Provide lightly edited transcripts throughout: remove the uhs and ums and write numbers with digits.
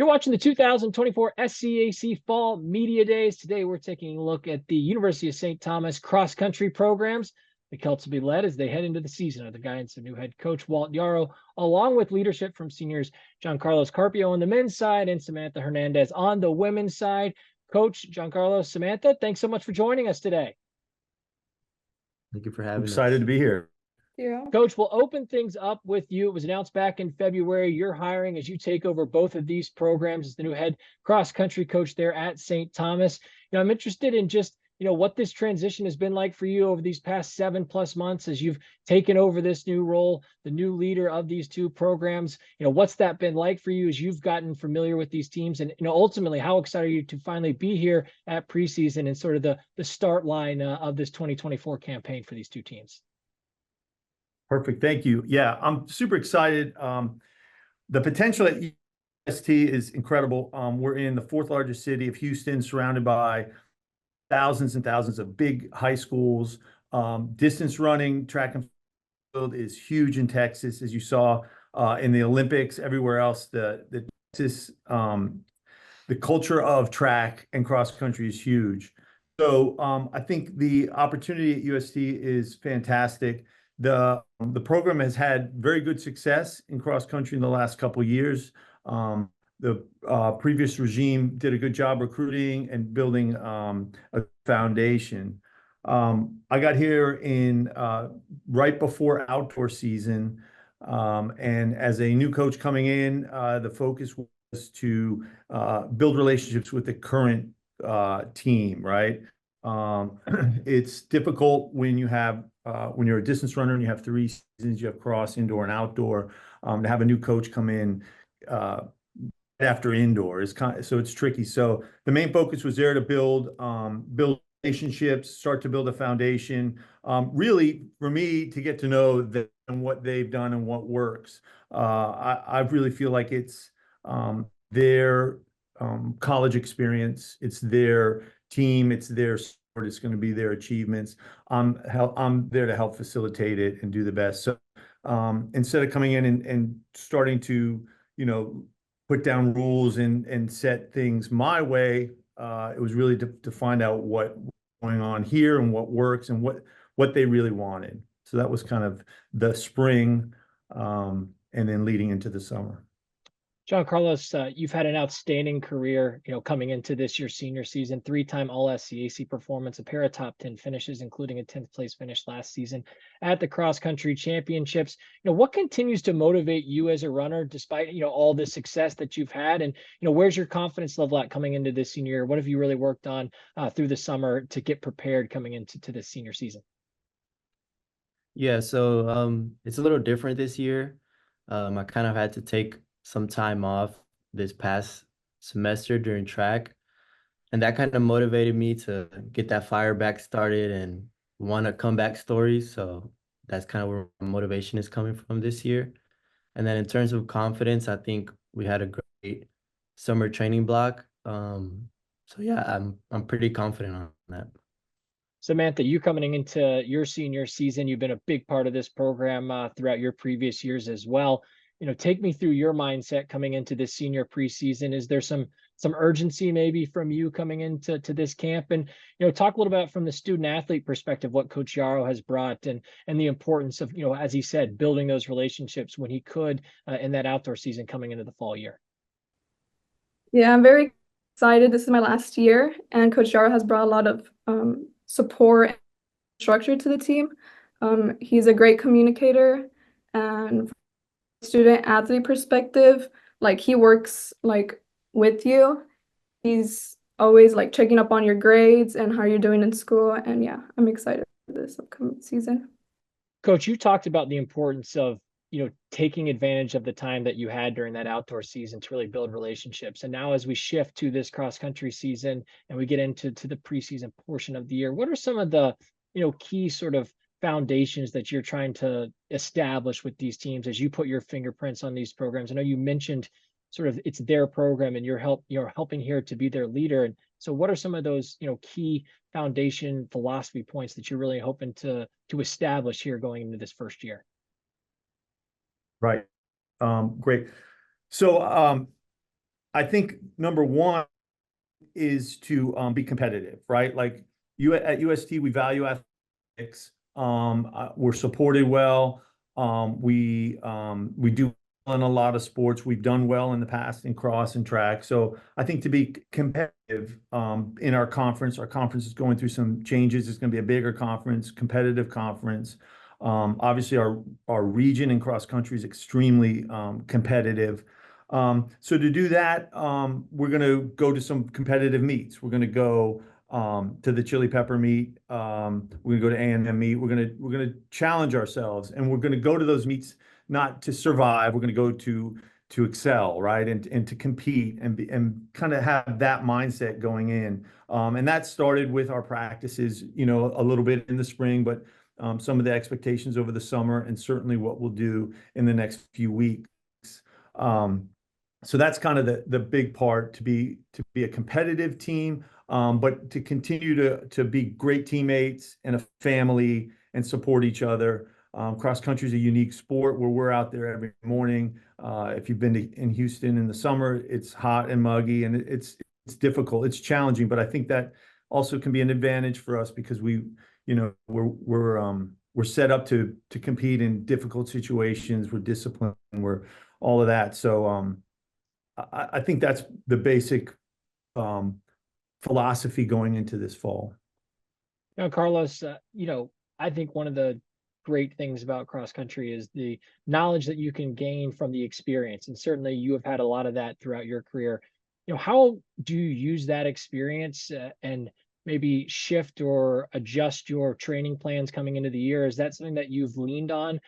You're watching the 2024 SCAC Fall Media Days. Today, we're taking a look at the University of St. Thomas cross-country programs. The Celts will be led as they head into the season under the guidance of new head coach Walt Yarrow, along with leadership from seniors Jhancarlos Carpio on the men's side and Samantha Hernandez on the women's side. Coach Jhancarlos, Samantha, thanks so much for joining us today. Thank you for having us. Excited to be here. Yeah. Coach, we'll open things up with you. It was announced back in February. You're hiring as you take over both of these programs as the new head cross-country coach there at St. Thomas. I'm interested in just, what this transition has been like for you over these past 7+ months as you've taken over this new role, the new leader of these two programs. What's that been like for you as you've gotten familiar with these teams? And, ultimately, how excited are you to finally be here at preseason and sort of the start line of this 2024 campaign for these two teams? Perfect. Thank you. Yeah, I'm super excited. The potential at UST is incredible. We're in the fourth largest city of Houston, surrounded by thousands and thousands of big high schools. Distance running, track and field is huge in Texas, as you saw in the Olympics. Everywhere else, the culture of track and cross country is huge. So I think the opportunity at UST is fantastic. The program has had very good success in cross country in the last couple of years. The previous regime did a good job recruiting and building a foundation. I got here in right before outdoor season, and as a new coach coming in, the focus was to build relationships with the current team. Right, it's difficult when you have when you're a distance runner and you have 3 seasons, you have cross, indoor, and outdoor. To have a new coach come in after indoor is so it's tricky. So the main focus was there to build relationships, start to build a foundation. Really, for me to get to know them and what they've done and what works. I really feel like it's their college experience, it's their team, it's their sport, it's going to be their achievements. I'm there to help facilitate it and do the best. So instead of coming in and starting to put down rules and set things my way, it was really to find out what's going on here and what works and what they really wanted. So that was kind of the spring, and then leading into the summer. Jhancarlos, you've had an outstanding career, coming into this year's senior season, 3-time All-SCAC performance, a pair of top 10 finishes, including a 10th place finish last season at the cross-country championships. What continues to motivate you as a runner, despite, all the success that you've had? And, where's your confidence level at coming into this senior year? What have you really worked on through the summer to get prepared coming into this senior season? Yeah, so it's a little different this year. I kind of had to take some time off this past semester during track, and that kind of motivated me to get that fire back started and want a comeback story. So that's kind of where my motivation is coming from this year. And then in terms of confidence, I think we had a great summer training block. So yeah, I'm pretty confident on that. Samantha, you coming into your senior season, you've been a big part of this program throughout your previous years as well. Take me through your mindset coming into this senior preseason. Is there some urgency maybe from you coming into this camp? And, talk a little bit from the student athlete perspective, what Coach Yarrow has brought and the importance of, as he said, building those relationships when he could in that outdoor season coming into the fall year. Yeah, I'm very excited. This is my last year, and Coach Yarrow has brought a lot of support and structure to the team. He's a great communicator, and student athlete perspective, he works with you. He's always checking up on your grades and how you're doing in school. And yeah, I'm excited for this upcoming season. Coach, you talked about the importance of taking advantage of the time that you had during that outdoor season to really build relationships. And now as we shift to this cross country season and we get into the preseason portion of the year, what are some of the key sort of foundations that you're trying to establish with these teams as you put your fingerprints on these programs? I know you mentioned sort of it's their program and you're helping here to be their leader. And so what are some of those, key foundation philosophy points that you're really hoping to establish here going into this first year? Right. Great. So I think number one is to be competitive, right? Like you at UST, we value athletics. We're supported well. We do well in a lot of sports. We've done well in the past in cross and track. So I think to be competitive in our conference is going through some changes. It's going to be a bigger conference, competitive conference. Obviously, our region in cross country is extremely competitive. So to do that, we're going to go to some competitive meets. We're going to go to the chili pepper meet. We're going to go to A&M meet. We're going to challenge ourselves, and we're going to go to those meets not to survive. We're going to go to excel, right, and to compete and kind of have that mindset going in. And that started with our practices, you know, a little bit in the spring, but some of the expectations over the summer, and certainly what we'll do in the next few weeks. So that's kind of the big part, to be a competitive team, but to continue to be great teammates and a family and support each other. Cross country is a unique sport where we're out there every morning. If you've been in Houston in the summer, it's hot and muggy, and it's difficult. It's challenging, but I think that also can be an advantage for us because we're set up to compete in difficult situations. We're disciplined. We're all of that. So I think that's the basic philosophy going into this fall. Now, Carlos, you know, I think one of the great things about cross country is the knowledge that you can gain from the experience. And certainly you have had a lot of that throughout your career. You know, how do you use that experience and maybe shift or adjust your training plans coming into the year? Is that something that you've leaned on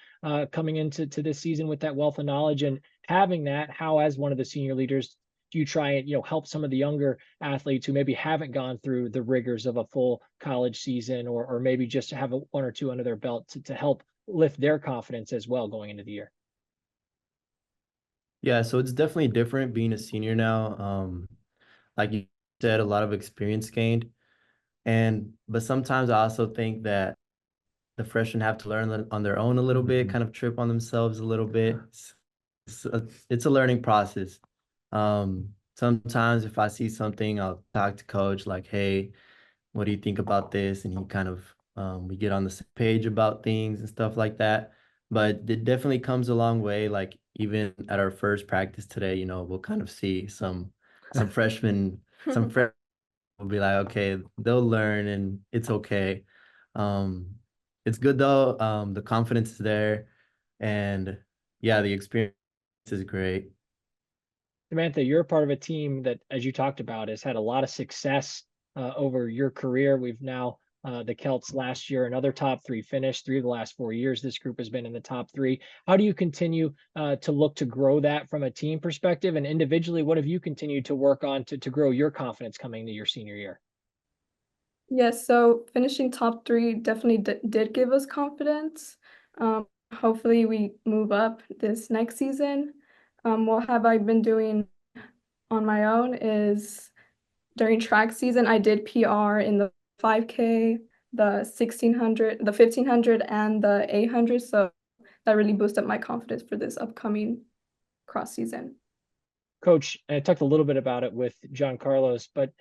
coming into this season with that wealth of knowledge? And having that, how, as one of the senior leaders, do you try and, you know, help some of the younger athletes who maybe haven't gone through the rigors of a full college season, or maybe just to have one or two under their belt to help lift their confidence as well going into the year? Yeah, so it's definitely different being a senior now. Like you said, a lot of experience gained. But sometimes I also think that the freshmen have to learn on their own a little bit, kind of trip on themselves a little bit. It's a learning process. Sometimes if I see something, I'll talk to coach like, hey, what do you think about this? And he kind of, we get on the same page about things and stuff like that. But it definitely comes a long way. Like even at our first practice today, you know, we'll kind of see some freshmen, some freshmen will be like, okay, they'll learn and it's okay. It's good though. The confidence is there, and yeah, the experience is great. Samantha, you're a part of a team that, as you talked about, has had a lot of success over your career. We've now, the Celts last year, another top three finish. 3 of the last 4 years, this group has been in the top 3. How do you continue to look to grow that from a team perspective? And individually, what have you continued to work on to grow your confidence coming into your senior year? Yes, so finishing top 3 definitely did give us confidence. Hopefully we move up this next season. What have I been doing on my own is during track season, I did PR in the 5K, the 1600, the 1500, and the 800. So that really boosted my confidence for this upcoming cross season. Coach, I talked a little bit about it with Jhancarlos, but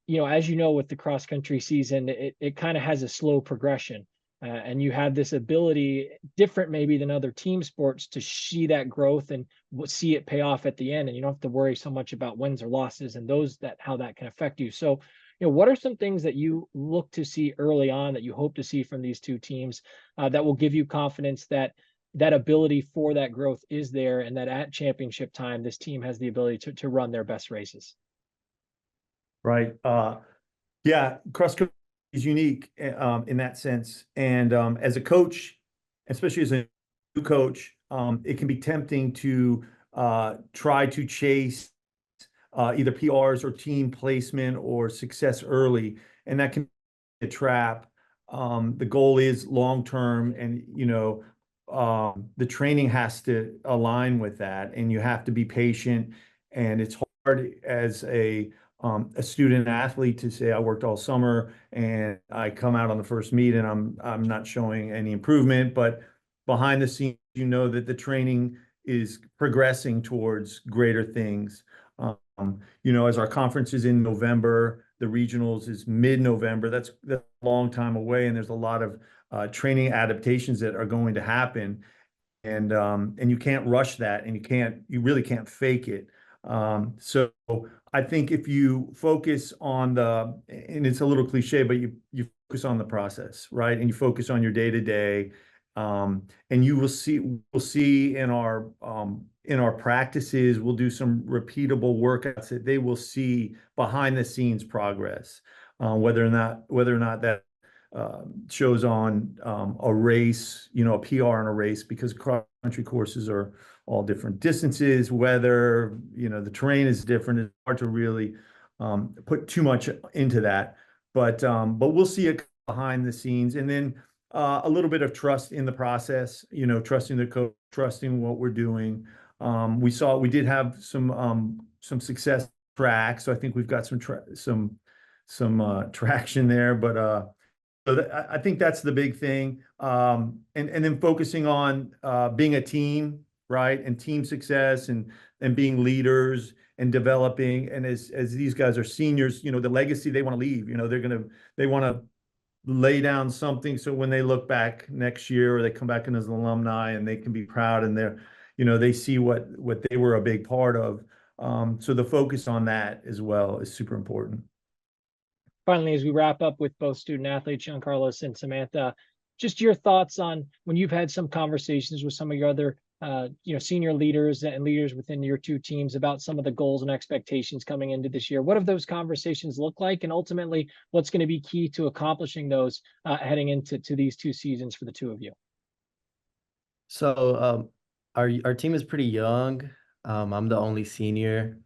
you know, as you know, with the cross country season, it kind of has a slow progression. And you have this ability, different maybe than other team sports, to see that growth and see it pay off at the end. And you don't have to worry so much about wins or losses and how that can affect you. So, you know, what are some things that you look to see early on that you hope to see from these two teams that will give you confidence that that ability for that growth is there, and that at championship time, this team has the ability to run their best races? Right. Yeah, cross country is unique in that sense. And as a coach, especially as a new coach, it can be tempting to try to chase either PRs or team placement or success early, and that can be a trap. The goal is long term, and you know, the training has to align with that, and you have to be patient. And it's hard as a student athlete to say, I worked all summer and I come out on the first meet and I'm not showing any improvement, but behind the scenes, you know that the training is progressing towards greater things. as our conference is in November, the regionals is mid-November. That's a long time away, and there's a lot of training adaptations that are going to happen, and you can't rush that, and you really can't fake it. So I think if you focus on and it's a little cliche, but you focus on the process, right? And you focus on your day-to-day, and we'll see in our practices, we'll do some repeatable workouts that they will see behind the scenes progress, whether or not that shows on a race, a PR in a race, because cross-country courses are all different distances, weather, the terrain is different. It's hard to really put too much into that, but we'll see it behind the scenes, and then a little bit of trust in the process, trusting the coach, trusting what we're doing. We did have some success track, so I think we've got some traction there, but so I think that's the big thing. And then focusing on being a team, right? And team success, and being leaders and developing. And as these guys are seniors, the legacy they want to leave, they want to lay down something, so when they look back next year, or they come back in as an alumni, and they can be proud, and they see what they were a big part of. So the focus on that as well is super important. Finally, as we wrap up with both student athletes, Jhancarlos and Samantha, just your thoughts on when you've had some conversations with some of your other, senior leaders and leaders within your two teams about some of the goals and expectations coming into this year. What have those conversations look like, and ultimately, what's going to be key to accomplishing those heading into these two seasons for the two of you? So our team is pretty young. I'm the only senior,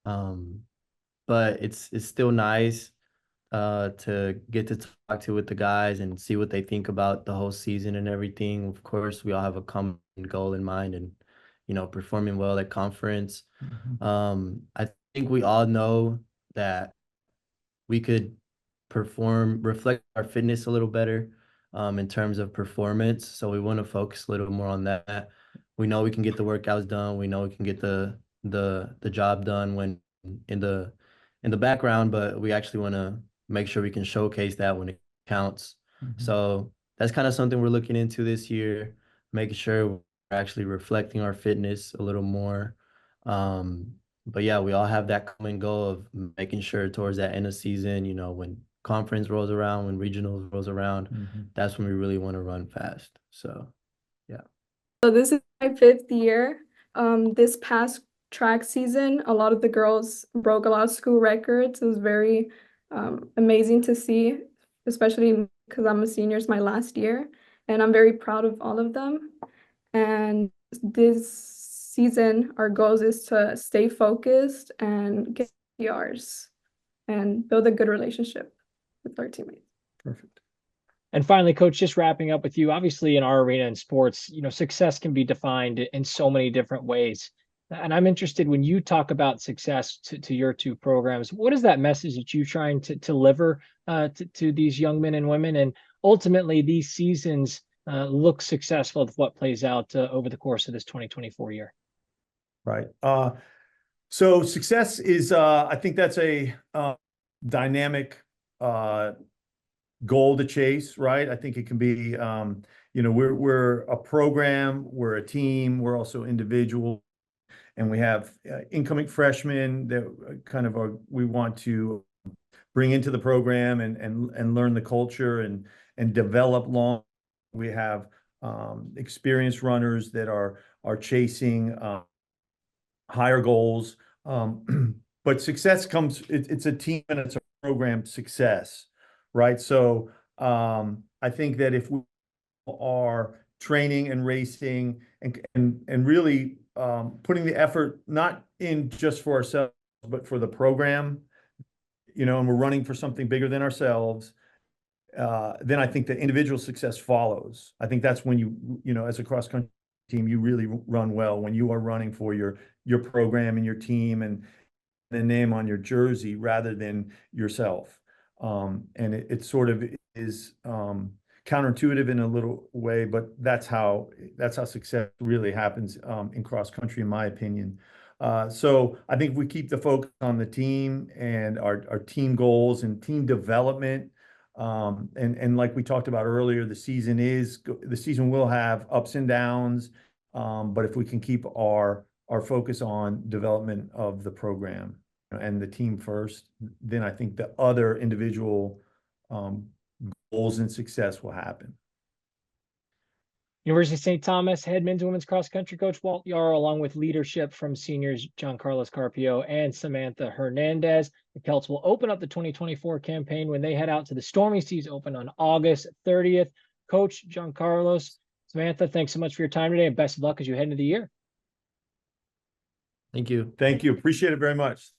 but it's still nice to get to talk to with the guys and see what they think about the whole season and everything. Of course, we all have a common goal in mind, and performing well at conference. I think we all know that we could reflect our fitness a little better in terms of performance. So we want to focus a little more on that. We know we can get the workouts done. We know we can get the job done when in the background, but we actually want to make sure we can showcase that when it counts. So that's kind of something we're looking into this year, making sure we're actually reflecting our fitness a little more. But yeah, we all have that common goal of making sure towards that end of season, when conference rolls around, when regionals rolls around, that's when we really want to run fast. So yeah. So this is my 5th year. This past track season, a lot of the girls broke a lot of school records. It was very amazing to see, especially because I'm a senior. It's my last year, and I'm very proud of all of them. And this season, our goals is to stay focused and get PRs and build a good relationship with our teammates. Perfect. And finally, Coach, just wrapping up with you, obviously in our arena in sports, success can be defined in so many different ways. And I'm interested, when you talk about success to your two programs, what is that message that you're trying to deliver to these young men and women? And ultimately, these seasons look successful with what plays out over the course of this 2024 year. Right. So success is, I think that's a dynamic goal to chase, right? I think it can be, we're a program, we're a team, we're also individual, and we have incoming freshmen that kind of we want to bring into the program and learn the culture and develop long. We have experienced runners that are chasing higher goals. But success comes, it's a team and it's a program success, right? So I think that if we are training and racing and really putting the effort, not in just for ourselves, but for the program, and we're running for something bigger than ourselves, then I think that individual success follows. I think that's when you as a cross-country team, you really run well, when you are running for your program and your team and the name on your jersey rather than yourself. And it sort of is counterintuitive in a little way, but that's how success really happens in cross country, in my opinion. So I think we keep the focus on the team and our team goals and team development. And like we talked about earlier, the season will have ups and downs. But if we can keep our focus on development of the program and the team first, then I think the other individual goals and success will happen. University of St. Thomas head men's and women's cross country coach Walt Yarrow, along with leadership from seniors Jhancarlos, Carpio, and Samantha Hernandez. The Celts will open up the 2024 campaign when they head out to the Stormy Seas Open on August 30th. Coach Jhancarlos, Samantha, thanks so much for your time today, and best of luck as you head into the year. Thank you. Thank you. Appreciate it very much.